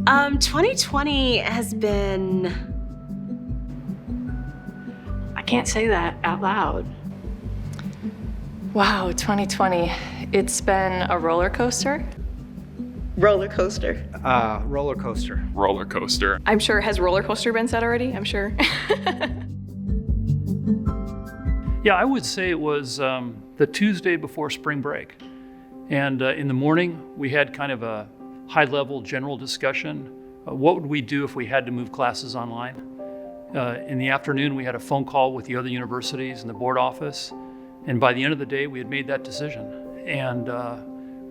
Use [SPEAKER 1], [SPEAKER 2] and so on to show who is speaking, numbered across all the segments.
[SPEAKER 1] 2020 has been...
[SPEAKER 2] I can't say that out loud.
[SPEAKER 3] Wow, 2020. It's been a roller coaster.
[SPEAKER 1] Roller coaster.
[SPEAKER 4] Roller coaster.
[SPEAKER 5] Roller coaster.
[SPEAKER 3] I'm sure, has roller coaster been said already? I'm sure.
[SPEAKER 6] Yeah, I would say it was the Tuesday before spring break. And in the morning, we had kind of a high-level general discussion. What would we do if we had to move classes online? In the afternoon, we had a phone call with the other universities and the board office. And by the end of the day, we had made that decision. And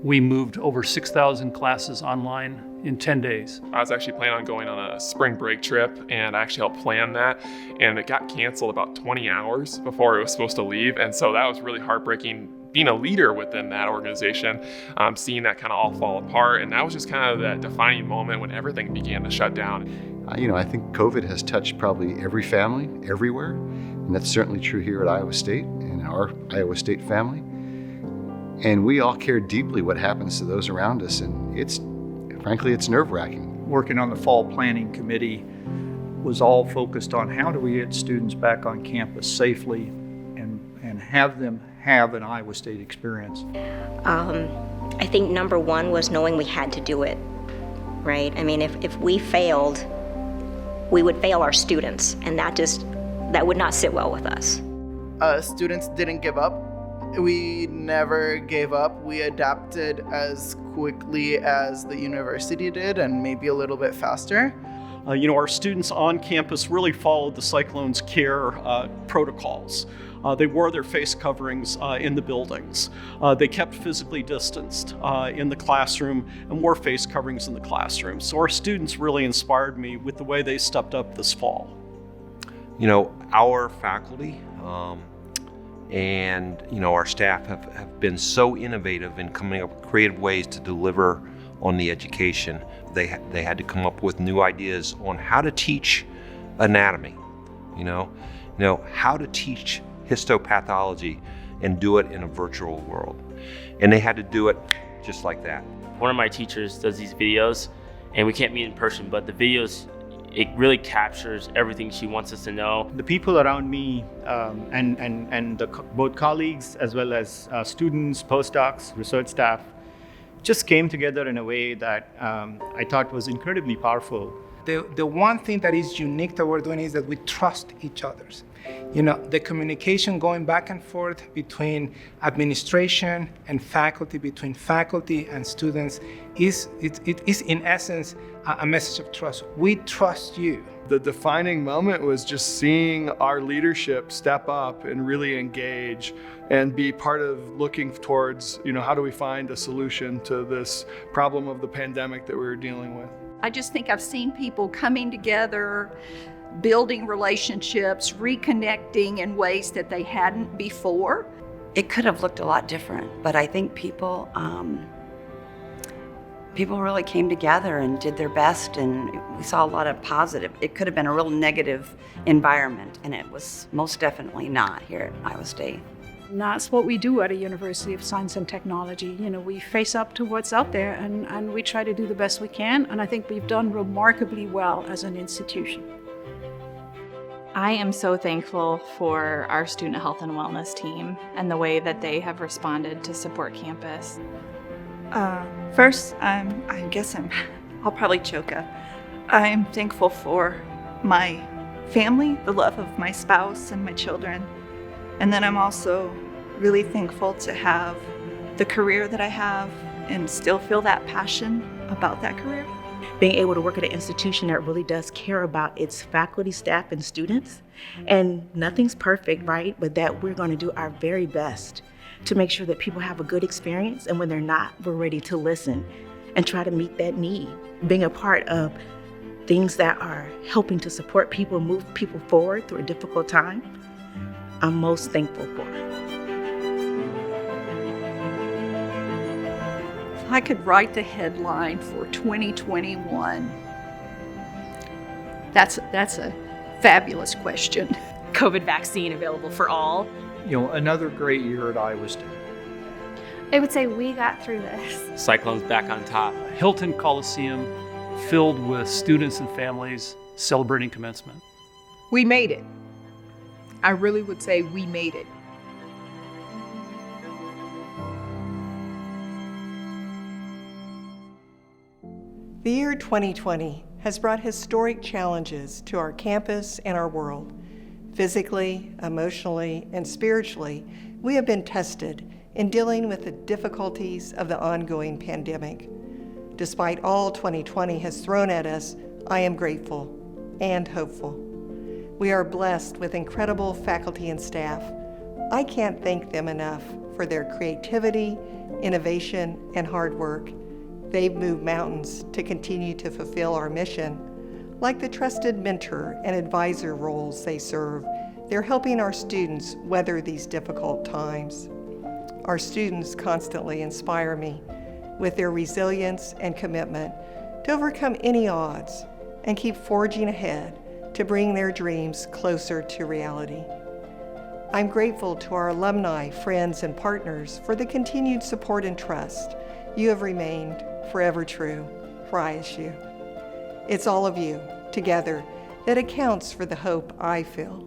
[SPEAKER 6] we moved over 6,000 classes online in 10 days.
[SPEAKER 5] I was actually planning on going on a spring break trip, and I actually helped plan that. And it got canceled about 20 hours before it was supposed to leave. And so that was really heartbreaking, being a leader within that organization, seeing that kind of all fall apart. And that was just kind of that defining moment when everything began to shut down.
[SPEAKER 7] I think COVID has touched probably every family everywhere. And that's certainly true here at Iowa State and our Iowa State family. And we all care deeply what happens to those around us. And frankly, it's nerve-wracking.
[SPEAKER 4] Working on the fall planning committee was all focused on how do we get students back on campus safely and have them have an Iowa State experience.
[SPEAKER 8] I think number one was knowing we had to do it, right? I mean, if we failed, we would fail our students, and that would not sit well with us.
[SPEAKER 9] Students didn't give up. We never gave up. We adapted as quickly as the university did, and maybe a little bit faster.
[SPEAKER 10] Our students on campus really followed the Cyclones Care protocols. They wore their face coverings in the buildings. They kept physically distanced in the classroom and wore face coverings in the classroom. So our students really inspired me with the way they stepped up this fall.
[SPEAKER 11] Our faculty and our staff have been so innovative in coming up with creative ways to deliver on the education. They had to come up with new ideas on how to teach anatomy, how to teach histopathology and do it in a virtual world. And they had to do it just like that.
[SPEAKER 12] One of my teachers does these videos, and we can't meet in person, but the videos, it really captures everything she wants us to know.
[SPEAKER 13] The people around me and both colleagues as well as students, postdocs, research staff just came together in a way that I thought was incredibly powerful.
[SPEAKER 14] The one thing that is unique that we're doing is that we trust each other. The communication going back and forth between administration and faculty, between faculty and students, it is in essence a message of trust. We trust you.
[SPEAKER 15] The defining moment was just seeing our leadership step up and really engage and be part of looking towards, how do we find a solution to this problem of the pandemic that we were dealing with.
[SPEAKER 16] I just think I've seen people coming together, building relationships, reconnecting in ways that they hadn't before.
[SPEAKER 17] It could have looked a lot different, but I think people really came together and did their best, and we saw a lot of positive. It could have been a real negative environment, and it was most definitely not here at Iowa State.
[SPEAKER 2] And that's what we do at a University of Science and Technology. We face up to what's out there and we try to do the best we can, and I think we've done remarkably well as an institution.
[SPEAKER 3] I am so thankful for our student health and wellness team and the way that they have responded to support campus.
[SPEAKER 18] First, I'll probably choke up. I'm thankful for my family, the love of my spouse and my children. And then I'm also really thankful to have the career that I have and still feel that passion about that career.
[SPEAKER 19] Being able to work at an institution that really does care about its faculty, staff, and students. And nothing's perfect, right? But that we're going to do our very best to make sure that people have a good experience, and when they're not, we're ready to listen and try to meet that need. Being a part of things that are helping to support people, move people forward through a difficult time, I'm most thankful for.
[SPEAKER 16] If I could write the headline for 2021, that's a fabulous question.
[SPEAKER 1] COVID vaccine available for all.
[SPEAKER 4] Another great year at Iowa State.
[SPEAKER 20] I would say we got through this.
[SPEAKER 12] Cyclones back on top.
[SPEAKER 6] Hilton Coliseum filled with students and families celebrating commencement.
[SPEAKER 20] We made it. I really would say we made it.
[SPEAKER 21] The year 2020 has brought historic challenges to our campus and our world. Physically, emotionally, and spiritually, we have been tested in dealing with the difficulties of the ongoing pandemic. Despite all 2020 has thrown at us, I am grateful and hopeful. We are blessed with incredible faculty and staff. I can't thank them enough for their creativity, innovation, and hard work. They've moved mountains to continue to fulfill our mission. Like the trusted mentor and advisor roles they serve, they're helping our students weather these difficult times. Our students constantly inspire me with their resilience and commitment to overcome any odds and keep forging ahead to bring their dreams closer to reality. I'm grateful to our alumni, friends, and partners for the continued support and trust. You have remained forever true for ISU. It's all of you together that accounts for the hope I feel.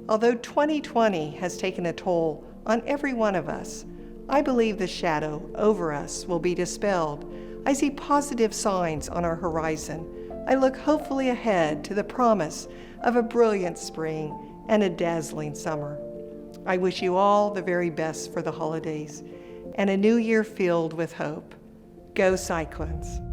[SPEAKER 21] Although 2020 has taken a toll on every one of us, I believe the shadow over us will be dispelled. I see positive signs on our horizon. I look hopefully ahead to the promise of a brilliant spring and a dazzling summer. I wish you all the very best for the holidays and a new year filled with hope. Go Cyclones!